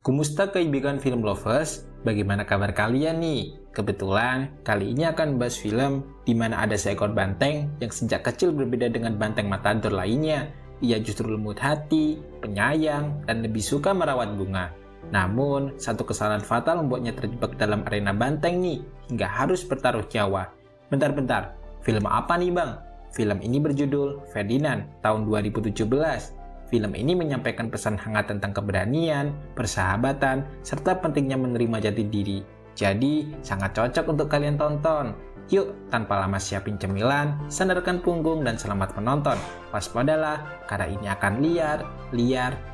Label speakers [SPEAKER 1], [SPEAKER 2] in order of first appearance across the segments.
[SPEAKER 1] Kumusta kaibigan film lovers? Bagaimana kabar kalian nih? Kebetulan, kali ini akan bahas film di mana ada seekor banteng yang sejak kecil berbeda dengan banteng matador lainnya. Ia justru lembut hati, penyayang, dan lebih suka merawat bunga. Namun, satu kesalahan fatal membuatnya terjebak dalam arena banteng nih, hingga harus bertaruh nyawa. Bentar-bentar, film apa nih bang? Film ini berjudul Ferdinand tahun 2017. Film ini menyampaikan pesan hangat tentang keberanian, persahabatan, serta pentingnya menerima jati diri. Jadi, sangat cocok untuk kalian tonton. Yuk, tanpa lama siapin cemilan, sandarkan punggung, dan selamat menonton. Waspadalah, karena ini akan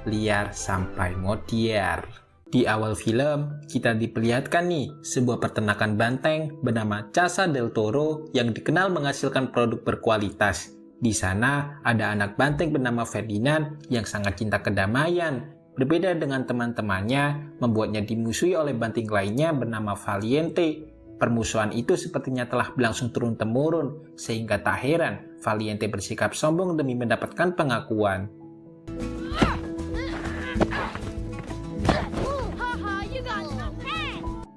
[SPEAKER 1] liar sampai modiar. Di awal film, kita diperlihatkan nih sebuah peternakan banteng bernama Casa del Toro yang dikenal menghasilkan produk berkualitas. Di sana ada anak banteng bernama Ferdinand yang sangat cinta kedamaian. Berbeda dengan teman-temannya, membuatnya dimusuhi oleh banteng lainnya bernama Valiente. Permusuhan itu sepertinya telah berlangsung turun-temurun, sehingga tak heran Valiente bersikap sombong demi mendapatkan pengakuan.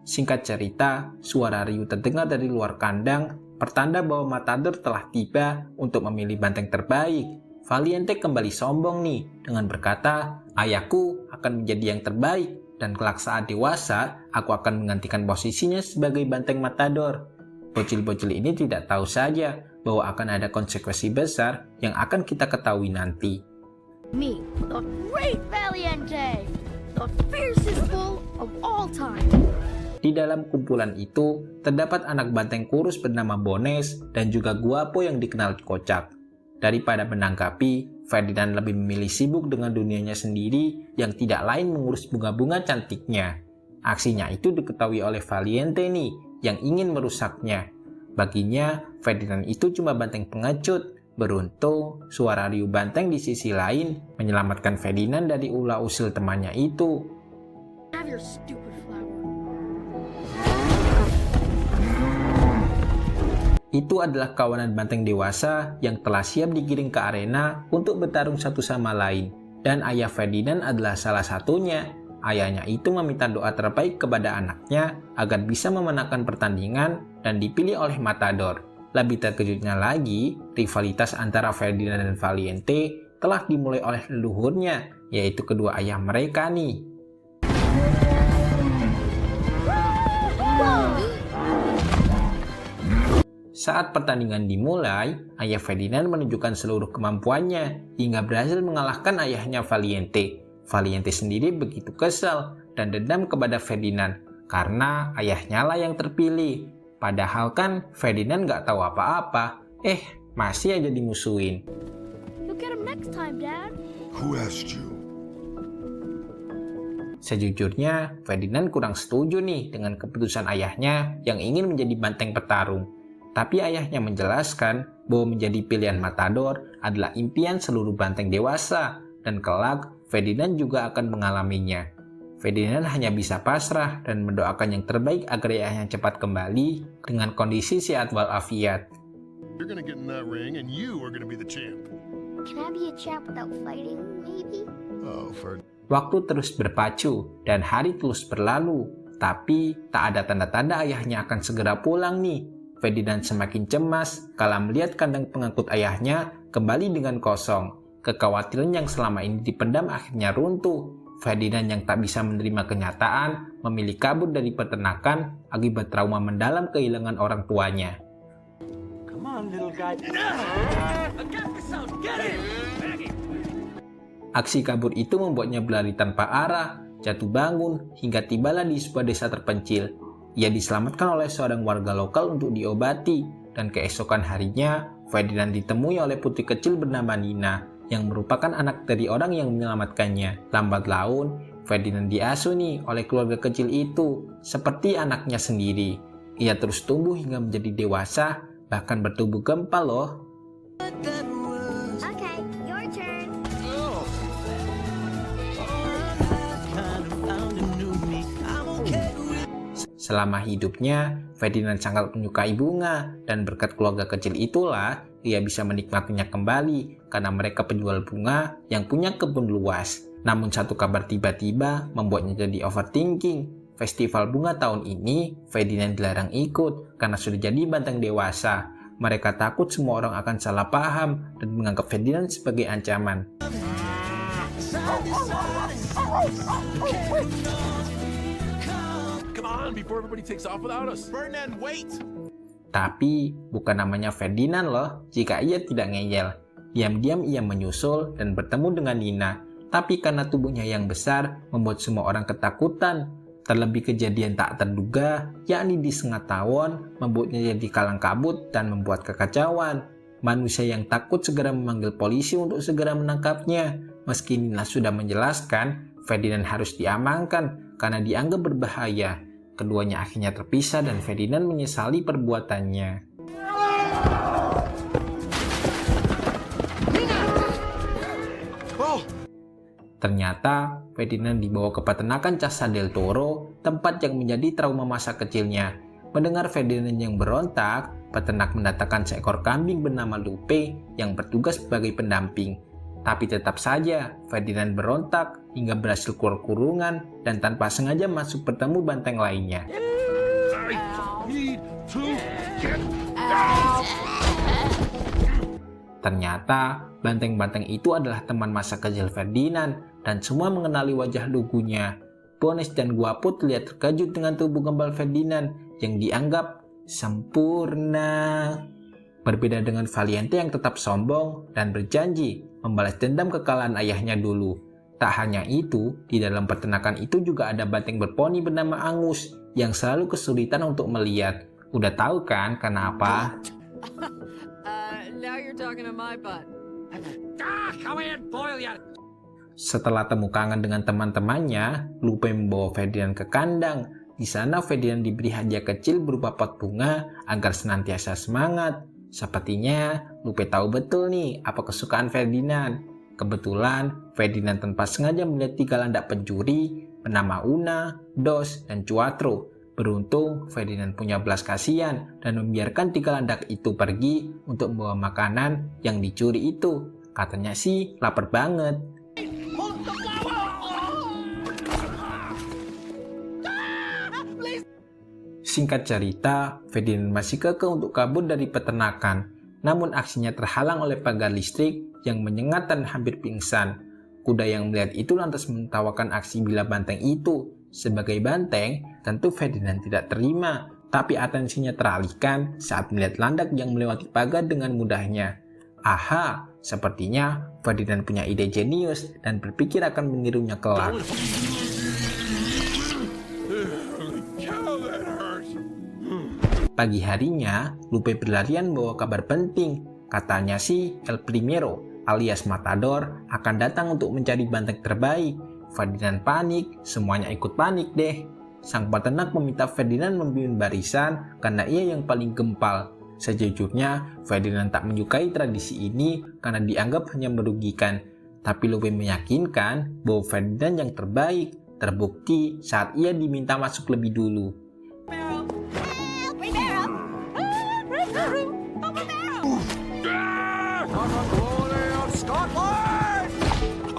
[SPEAKER 1] Singkat cerita, suara riuh terdengar dari luar kandang, pertanda bahwa Matador telah tiba untuk memilih banteng terbaik. Valiente kembali sombong nih dengan berkata, "Ayahku akan menjadi yang terbaik dan kelak saat dewasa, aku akan menggantikan posisinya sebagai banteng Matador." Bocil-bocil ini tidak tahu saja bahwa akan ada konsekuensi besar yang akan kita ketahui nanti.
[SPEAKER 2] Me, the great Valiente, the fiercest bull of all time.
[SPEAKER 1] Di dalam kumpulan itu, terdapat anak banteng kurus bernama Bones dan juga Guapo yang dikenal kocak. Daripada menanggapi, Ferdinand lebih memilih sibuk dengan dunianya sendiri yang tidak lain mengurus bunga-bunga cantiknya. Aksinya itu diketahui oleh Valiente nih, yang ingin merusaknya. Baginya, Ferdinand itu cuma banteng pengecut. Beruntung, suara riuh banteng di sisi lain menyelamatkan Ferdinand dari ulah usil temannya itu.
[SPEAKER 2] Have your stupid flower.
[SPEAKER 1] Itu adalah kawanan banteng dewasa yang telah siap digiring ke arena untuk bertarung satu sama lain. Dan ayah Ferdinand adalah salah satunya. Ayahnya itu meminta doa terbaik kepada anaknya agar bisa memenangkan pertandingan dan dipilih oleh Matador. Lebih terkejutnya lagi, rivalitas antara Ferdinand dan Valiente telah dimulai oleh leluhurnya, yaitu kedua ayah mereka nih. Saat pertandingan dimulai, ayah Ferdinand menunjukkan seluruh kemampuannya hingga berhasil mengalahkan ayahnya Valiente. Valiente sendiri begitu kesal dan dendam kepada Ferdinand karena ayahnya lah yang terpilih. Padahal kan Ferdinand gak tahu apa-apa. Masih aja dimusuhin.
[SPEAKER 2] You'll get him next time, Dad.
[SPEAKER 3] Who asked you?
[SPEAKER 1] Sejujurnya, Ferdinand kurang setuju nih dengan keputusan ayahnya yang ingin menjadi banteng petarung. Tapi ayahnya menjelaskan bahwa menjadi pilihan Matador adalah impian seluruh banteng dewasa dan kelak Ferdinand juga akan mengalaminya. Ferdinand hanya bisa pasrah dan mendoakan yang terbaik agar ayahnya cepat kembali dengan kondisi sehat walafiat.
[SPEAKER 3] You're gonna get in that ring and you are gonna be the champ.
[SPEAKER 2] Can I be a champ without fighting, maybe?
[SPEAKER 3] Oh,
[SPEAKER 1] Waktu terus berpacu dan hari terus berlalu, tapi tak ada tanda-tanda ayahnya akan segera pulang nih. Ferdinand semakin cemas kala melihat kandang pengangkut ayahnya kembali dengan kosong. Kekhawatiran yang selama ini dipendam akhirnya runtuh. Ferdinand yang tak bisa menerima kenyataan memilih kabur dari peternakan akibat trauma mendalam kehilangan orang tuanya.
[SPEAKER 4] Come on, little guy.
[SPEAKER 1] Aksi kabur itu membuatnya berlari tanpa arah, jatuh bangun, hingga tibalah di sebuah desa terpencil. Ia diselamatkan oleh seorang warga lokal untuk diobati, dan keesokan harinya, Ferdinand ditemui oleh putri kecil bernama Nina, yang merupakan anak dari orang yang menyelamatkannya. Lambat laun, Ferdinand diasuh nih oleh keluarga kecil itu, seperti anaknya sendiri. Ia terus tumbuh hingga menjadi dewasa, bahkan bertubuh gempal loh.
[SPEAKER 2] Okay, your turn.
[SPEAKER 1] Selama hidupnya, Ferdinand sangat menyukai bunga, dan berkat keluarga kecil itulah ia bisa menikmatinya kembali karena mereka penjual bunga yang punya kebun luas. Namun satu kabar tiba-tiba membuatnya jadi overthinking. Festival bunga tahun ini, Ferdinand dilarang ikut karena sudah jadi banteng dewasa. Mereka takut semua orang akan salah paham dan menganggap Ferdinand sebagai ancaman.
[SPEAKER 5] Come on, before everybody takes off without us.
[SPEAKER 3] Ferdinand, wait!
[SPEAKER 1] Tapi bukan namanya Ferdinand loh jika ia tidak ngeyel. Diam-diam ia menyusul dan bertemu dengan Nina. Tapi karena tubuhnya yang besar membuat semua orang ketakutan. Terlebih kejadian tak terduga, yakni di Sengatawon, membuatnya jadi kalang kabut dan membuat kekacauan. Manusia yang takut segera memanggil polisi untuk segera menangkapnya. Meski Nina sudah menjelaskan, Ferdinand harus diamankan karena dianggap berbahaya. Keduanya akhirnya terpisah dan Ferdinand menyesali perbuatannya. Ternyata, Ferdinand dibawa ke peternakan Casa del Toro, tempat yang menjadi trauma masa kecilnya. Mendengar Ferdinand yang berontak, peternak mendatangkan seekor kambing bernama Lupe yang bertugas sebagai pendamping. Tapi tetap saja, Ferdinand berontak hingga berhasil keluar kurungan dan tanpa sengaja masuk bertemu banteng lainnya. Ternyata, banteng-banteng itu adalah teman masa kecil Ferdinand dan semua mengenali wajah lugunya. Bones dan Guapo terlihat terkejut dengan tubuh gembal Ferdinand yang dianggap sempurna. Berbeda dengan Valiente yang tetap sombong dan berjanji membalas dendam kekalahan ayahnya dulu. Tak hanya itu, di dalam peternakan itu juga ada banteng berponi bernama Angus yang selalu kesulitan untuk melihat. Udah tahu kan kenapa?
[SPEAKER 6] Now you're talking to my butt.
[SPEAKER 1] Setelah temu kangen dengan teman-temannya, Lupe membawa Ferdinand ke kandang. Di sana Ferdinand diberi hadiah kecil berupa pot bunga agar senantiasa semangat. Sepertinya Lupe tahu betul nih apa kesukaan Ferdinand. Kebetulan Ferdinand tanpa sengaja melihat 3 landak pencuri bernama Una, Dos, dan Cuatro. Beruntung Ferdinand punya belas kasihan dan membiarkan 3 landak itu pergi untuk membawa makanan yang dicuri itu. Katanya sih lapar banget. Singkat cerita, Ferdinand masih kekeh untuk kabur dari peternakan. Namun aksinya terhalang oleh pagar listrik yang menyengat dan hampir pingsan. Kuda yang melihat itu lantas menertawakan aksi bila banteng itu. Sebagai banteng, tentu Ferdinand tidak terima, tapi atensinya teralihkan saat melihat landak yang melewati pagar dengan mudahnya. Aha, sepertinya Ferdinand punya ide jenius dan berpikir akan menirunya kelak. Pagi harinya, Lupe berlarian membawa kabar penting. Katanya sih El Primero alias Matador akan datang untuk mencari banteng terbaik. Ferdinand panik, semuanya ikut panik deh. Sang peternak meminta Ferdinand memimpin barisan karena ia yang paling gempal. Sejujurnya, Ferdinand tak menyukai tradisi ini karena dianggap hanya merugikan. Tapi Lupe meyakinkan bahwa Ferdinand yang terbaik, terbukti saat ia diminta masuk lebih dulu.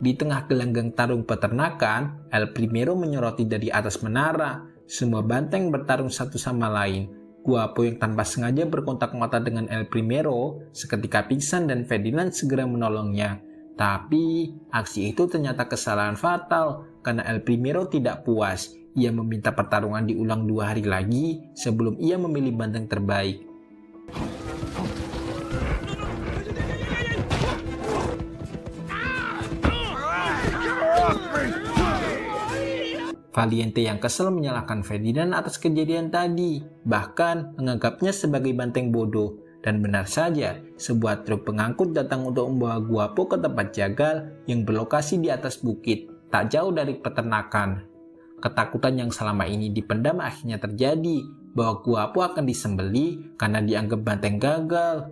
[SPEAKER 1] Di tengah gelanggang tarung peternakan, El Primero menyoroti dari atas menara. Semua banteng bertarung satu sama lain. Guapo yang tanpa sengaja berkontak mata dengan El Primero seketika pingsan dan Ferdinand segera menolongnya. Tapi aksi itu ternyata kesalahan fatal karena El Primero tidak puas. Ia meminta pertarungan diulang 2 hari lagi sebelum ia memilih banteng terbaik. Valiente yang kesal menyalahkan Ferdinand atas kejadian tadi, bahkan menganggapnya sebagai banteng bodoh. Dan benar saja, sebuah truk pengangkut datang untuk membawa Guapo ke tempat jagal yang berlokasi di atas bukit, tak jauh dari peternakan. Ketakutan yang selama ini dipendam akhirnya terjadi, bahwa Guapo akan disembeli karena dianggap banteng gagal.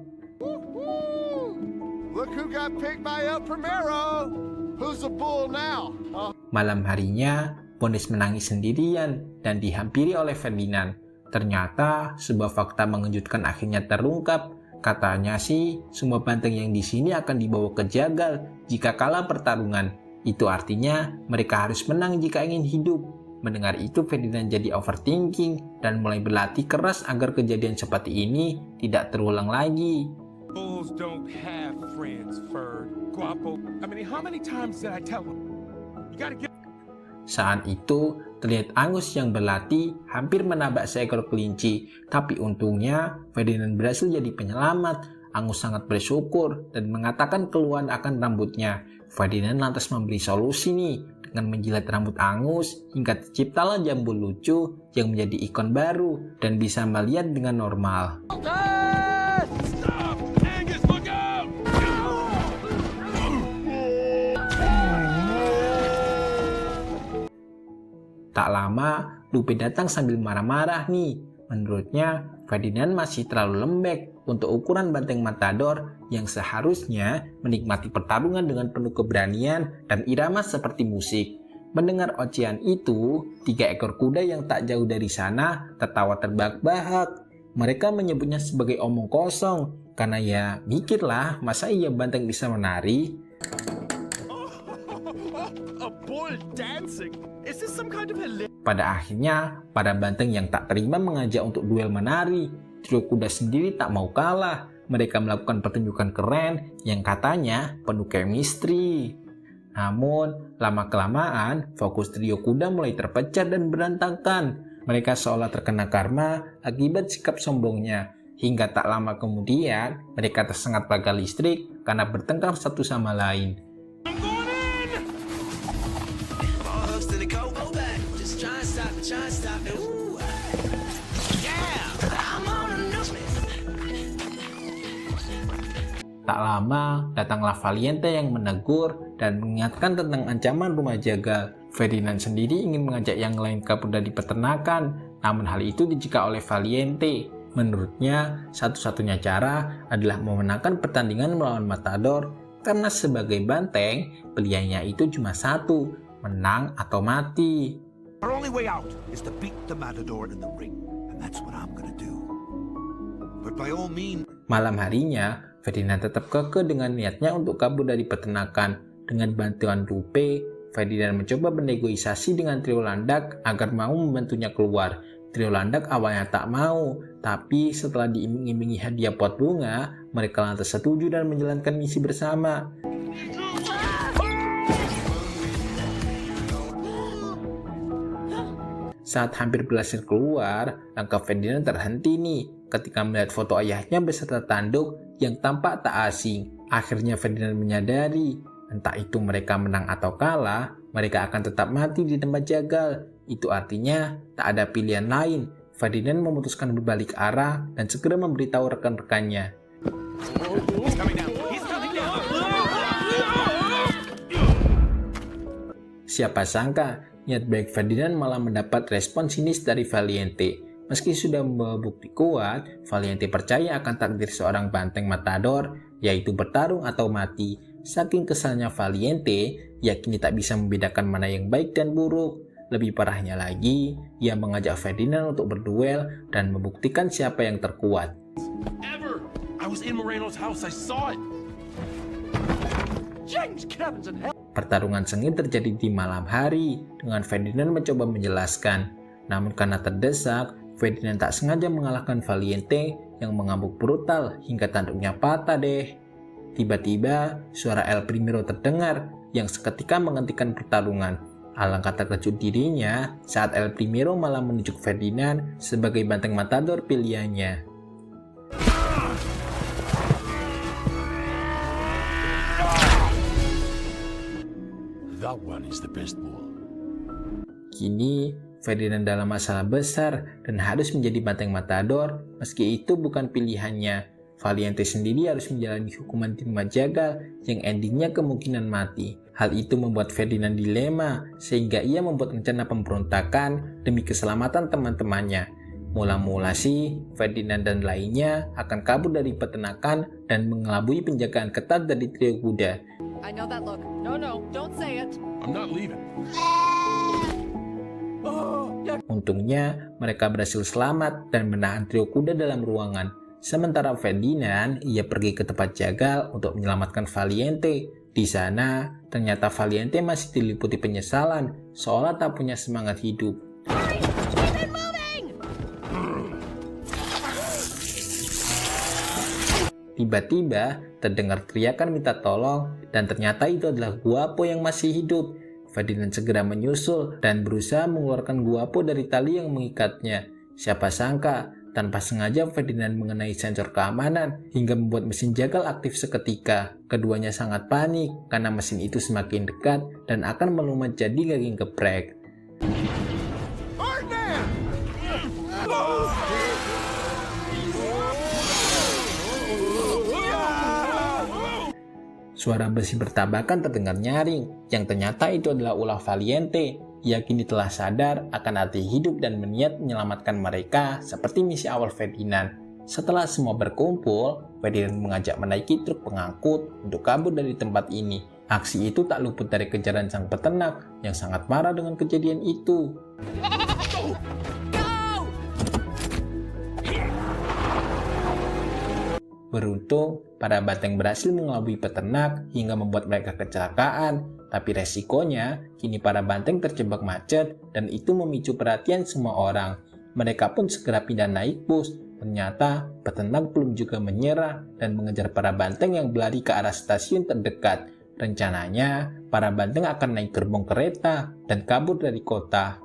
[SPEAKER 3] Look who got picked by El Primero! Who's the bull now?
[SPEAKER 1] Malam harinya, Bones menangis sendirian dan dihampiri oleh Ferdinand. Ternyata sebuah fakta mengejutkan akhirnya terungkap. Katanya sih semua banteng yang di sini akan dibawa ke jagal jika kalah pertarungan. Itu artinya mereka harus menang jika ingin hidup. Mendengar itu, Ferdinand jadi overthinking dan mulai berlatih keras agar kejadian seperti ini tidak terulang lagi.
[SPEAKER 7] Bulls don't have friends, Ferd. Guapo. I mean, how many times did I tell him? You gotta get...
[SPEAKER 1] Saat itu, terlihat Angus yang berlatih hampir menabrak seekor kelinci. Tapi untungnya, Ferdinand berhasil jadi penyelamat. Angus sangat bersyukur dan mengatakan keluhan akan rambutnya. Ferdinand lantas memberi solusi nih dengan menjilat rambut Angus hingga terciptalah Jambul lucu yang menjadi ikon baru dan bisa melihat dengan normal.
[SPEAKER 3] Stop! Angus, look out!
[SPEAKER 1] Tak lama, Lupe datang sambil marah-marah nih. Menurutnya, Ferdinand masih terlalu lembek untuk ukuran banteng matador yang seharusnya menikmati pertarungan dengan penuh keberanian dan irama seperti musik. Mendengar ocehan itu, 3 ekor kuda yang tak jauh dari sana tertawa terbahak-bahak. Mereka menyebutnya sebagai omong kosong, karena ya mikirlah masa iya banteng bisa menari.
[SPEAKER 3] A bull dancing? Is this some kind of
[SPEAKER 1] Pada akhirnya, para banteng yang tak terima mengajak untuk duel menari. Trio kuda sendiri tak mau kalah. Mereka melakukan pertunjukan keren yang katanya penuh chemistry. Namun, lama-kelamaan, fokus trio kuda mulai terpecah dan berantakan. Mereka seolah terkena karma akibat sikap sombongnya. Hingga tak lama kemudian, mereka tersengat pagar listrik karena bertengkar satu sama lain. Tak lama, datanglah Valiente yang menegur dan mengingatkan tentang ancaman rumah jagal. Ferdinand sendiri ingin mengajak yang lain kabur dari peternakan, namun hal itu dicegah oleh Valiente. Menurutnya, satu-satunya cara adalah memenangkan pertandingan melawan Matador, karena sebagai banteng, pilihannya itu cuma satu, menang atau mati.
[SPEAKER 8] Our only way out is to beat the Matador in the ring, and that's what I'm gonna do. But by all means...
[SPEAKER 1] Malam harinya, Ferdinand tetap kekeh dengan niatnya untuk kabur dari peternakan. Dengan bantuan Lupe, Ferdinand mencoba bernegosiasi dengan trio landak agar mau membantunya keluar. Trio landak awalnya tak mau, tapi setelah diiming-imingi hadiah pot bunga, mereka lantas setuju dan menjalankan misi bersama. Saat hampir berhasil keluar, langkah Ferdinand terhenti nih ketika melihat foto ayahnya beserta tanduk yang tampak tak asing. Akhirnya Ferdinand menyadari, entah itu mereka menang atau kalah, mereka akan tetap mati di tempat jagal. Itu artinya tak ada pilihan lain. Ferdinand memutuskan berbalik arah dan segera memberitahu rekan-rekannya. Siapa sangka, niat baik Ferdinand malah mendapat respon sinis dari Valiente. Meski sudah membawa bukti kuat, Valiente percaya akan takdir seorang banteng matador, yaitu bertarung atau mati. Saking kesalnya Valiente, ia kini tak bisa membedakan mana yang baik dan buruk. Lebih parahnya lagi, ia mengajak Ferdinand untuk berduel dan membuktikan siapa yang terkuat.
[SPEAKER 5] Ever! I was in Moreno's house. I saw it.
[SPEAKER 7] James Kevin's in hell.
[SPEAKER 1] Pertarungan sengit terjadi di malam hari, dengan Ferdinand mencoba menjelaskan. Namun karena terdesak, Ferdinand tak sengaja mengalahkan Valiente yang mengamuk brutal hingga tanduknya patah deh. Tiba-tiba, suara El Primero terdengar yang seketika menghentikan pertarungan. Alangkah terkejut dirinya saat El Primero malah menunjuk Ferdinand sebagai banteng matador pilihannya.
[SPEAKER 3] That one is the best bull.
[SPEAKER 1] Kini, Ferdinand dalam masalah besar dan harus menjadi banteng matador meski itu bukan pilihannya. Valiente sendiri harus menjalani hukuman di rumah jagal yang endingnya kemungkinan mati. Hal itu membuat Ferdinand dilema sehingga ia membuat rencana pemberontakan demi keselamatan teman-temannya. Mula-mula sih, Ferdinand dan lainnya akan kabur dari peternakan dan mengelabui penjagaan ketat dari trio kuda.
[SPEAKER 6] I know that look. No, don't say it.
[SPEAKER 5] I'm not leaving.
[SPEAKER 1] Untungnya, mereka berhasil selamat dan menahan trio kuda dalam ruangan. Sementara Ferdinand, ia pergi ke tempat jagal untuk menyelamatkan Valiente. Di sana, ternyata Valiente masih diliputi penyesalan, seolah tak punya semangat hidup. Tiba-tiba, terdengar teriakan minta tolong, dan ternyata itu adalah Guapo yang masih hidup. Ferdinand segera menyusul dan berusaha mengeluarkan Guapo dari tali yang mengikatnya. Siapa sangka, tanpa sengaja Ferdinand mengenai sensor keamanan hingga membuat mesin jagal aktif seketika. Keduanya sangat panik karena mesin itu semakin dekat dan akan melumat jadi daging geprek. Suara besi bertabrakan terdengar nyaring, yang ternyata itu adalah ulah Valiente. Ia kini telah sadar akan arti hidup dan berniat menyelamatkan mereka seperti misi awal Ferdinand. Setelah semua berkumpul, Ferdinand mengajak menaiki truk pengangkut untuk kabur dari tempat ini. Aksi itu tak luput dari kejaran sang peternak yang sangat marah dengan kejadian itu. Beruntung, para banteng berhasil mengelabui peternak hingga membuat mereka kecelakaan, tapi resikonya kini para banteng terjebak macet dan itu memicu perhatian semua orang. Mereka pun segera pindah naik bus. Ternyata peternak belum juga menyerah dan mengejar para banteng yang berlari ke arah stasiun terdekat. Rencananya, para banteng akan naik gerbong kereta dan kabur dari kota.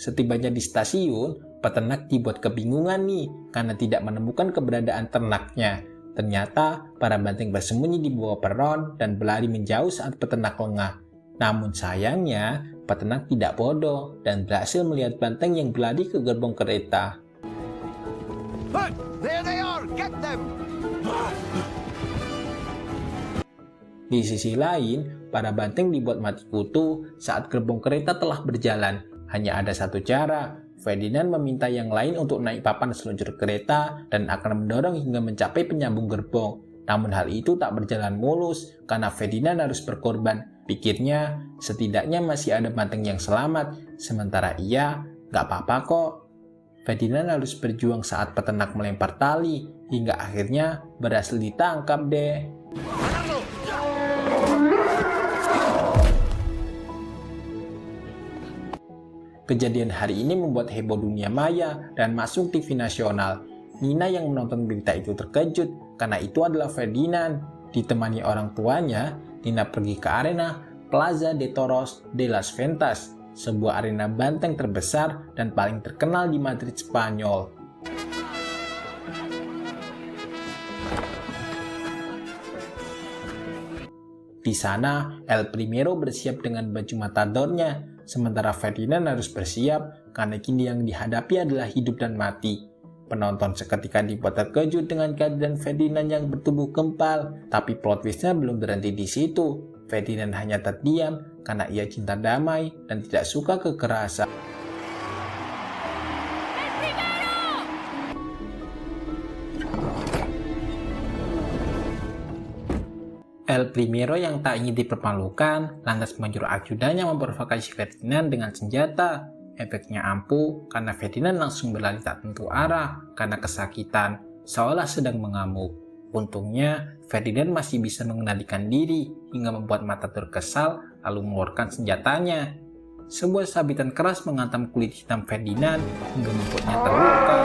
[SPEAKER 1] Setibanya di stasiun, peternak dibuat kebingungan nih karena tidak menemukan keberadaan ternaknya. Ternyata, para banteng bersembunyi di bawah peron dan berlari menjauh saat peternak lengah. Namun sayangnya, peternak tidak bodoh dan berhasil melihat banteng yang berlari ke gerbong kereta.
[SPEAKER 8] Look, there they are. Get them.
[SPEAKER 1] Di sisi lain, para banteng dibuat mati kutu saat gerbong kereta telah berjalan. Hanya ada satu cara, Ferdinand meminta yang lain untuk naik papan seluncur kereta dan akan mendorong hingga mencapai penyambung gerbong. Namun hal itu tak berjalan mulus karena Ferdinand harus berkorban. Pikirnya, setidaknya masih ada banteng yang selamat, sementara ia gak apa-apa kok. Ferdinand harus berjuang saat peternak melempar tali, hingga akhirnya berhasil ditangkap deh. Kejadian hari ini membuat heboh dunia maya dan masuk TV nasional. Nina yang menonton berita itu terkejut karena itu adalah Ferdinand. Ditemani orang tuanya, Nina pergi ke arena Plaza de Toros de las Ventas, sebuah arena banteng terbesar dan paling terkenal di Madrid, Spanyol. Di sana, El Primero bersiap dengan baju matadornya, sementara Ferdinand harus bersiap karena kini yang dihadapi adalah hidup dan mati. Penonton seketika dibuat terkejut dengan kehadiran Ferdinand yang bertubuh kempal, tapi plot twistnya belum berhenti di situ. Ferdinand hanya terdiam karena ia cinta damai dan tidak suka kekerasan. El Primero yang tak ingin dipermalukan lantas menyuruh ajudannya memprovokasi Ferdinand dengan senjata. Efeknya ampuh karena Ferdinand langsung berlari tak tentu arah karena kesakitan, seolah sedang mengamuk. Untungnya, Ferdinand masih bisa mengendalikan diri hingga membuat Matador kesal lalu mengeluarkan senjatanya. Sebuah sabitan keras menghantam kulit hitam Ferdinand hingga membuatnya terluka.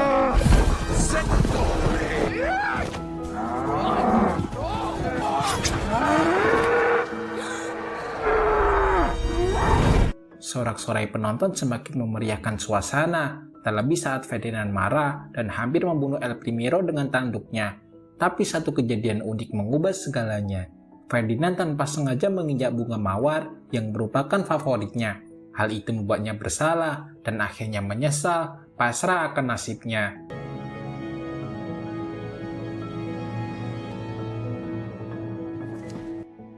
[SPEAKER 1] Sorak-sorai penonton semakin memeriahkan suasana, terlebih saat Ferdinand marah dan hampir membunuh El Primero dengan tanduknya. Tapi satu kejadian unik mengubah segalanya. Ferdinand tanpa sengaja menginjak bunga mawar yang merupakan favoritnya. Hal itu membuatnya bersalah dan akhirnya menyesal, pasrah akan nasibnya.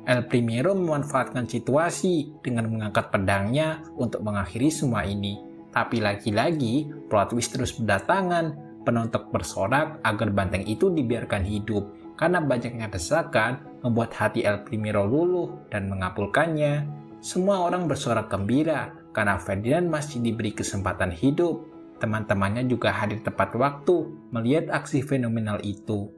[SPEAKER 1] El Primero memanfaatkan situasi dengan mengangkat pedangnya untuk mengakhiri semua ini. Tapi lagi-lagi, plot twist terus berdatangan. Penonton bersorak agar banteng itu dibiarkan hidup. karena banyaknya desakan membuat hati El Primero luluh dan mengabulkannya. Semua orang bersorak gembira karena Ferdinand masih diberi kesempatan hidup. Teman-temannya juga hadir tepat waktu melihat aksi fenomenal itu.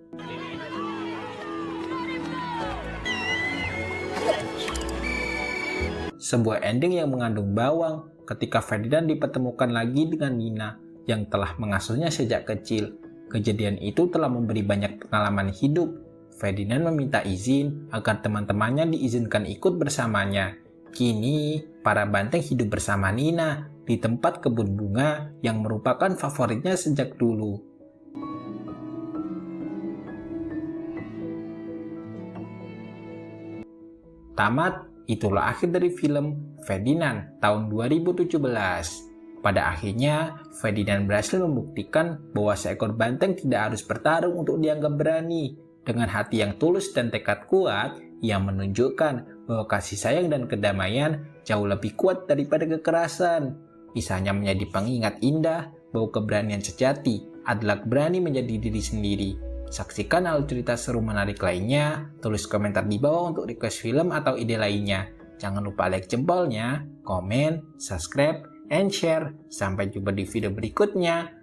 [SPEAKER 1] Sebuah ending yang mengandung bawang ketika Ferdinand dipertemukan lagi dengan Nina yang telah mengasuhnya sejak kecil. Kejadian itu telah memberi banyak pengalaman hidup. Ferdinand meminta izin agar teman-temannya diizinkan ikut bersamanya. Kini, para banteng hidup bersama Nina di tempat kebun bunga yang merupakan favoritnya sejak dulu. Tamat, itulah akhir dari film Ferdinand tahun 2017. Pada akhirnya, Ferdinand berhasil membuktikan bahwa seekor banteng tidak harus bertarung untuk dianggap berani. Dengan hati yang tulus dan tekad kuat, ia menunjukkan bahwa kasih sayang dan kedamaian jauh lebih kuat daripada kekerasan. Kisahnya menjadi pengingat indah bahwa keberanian sejati adalah berani menjadi diri sendiri. Saksikan alur cerita seru menarik lainnya, tulis komentar di bawah untuk request film atau ide lainnya. Jangan lupa like jempolnya, komen, subscribe, and share. Sampai jumpa di video berikutnya.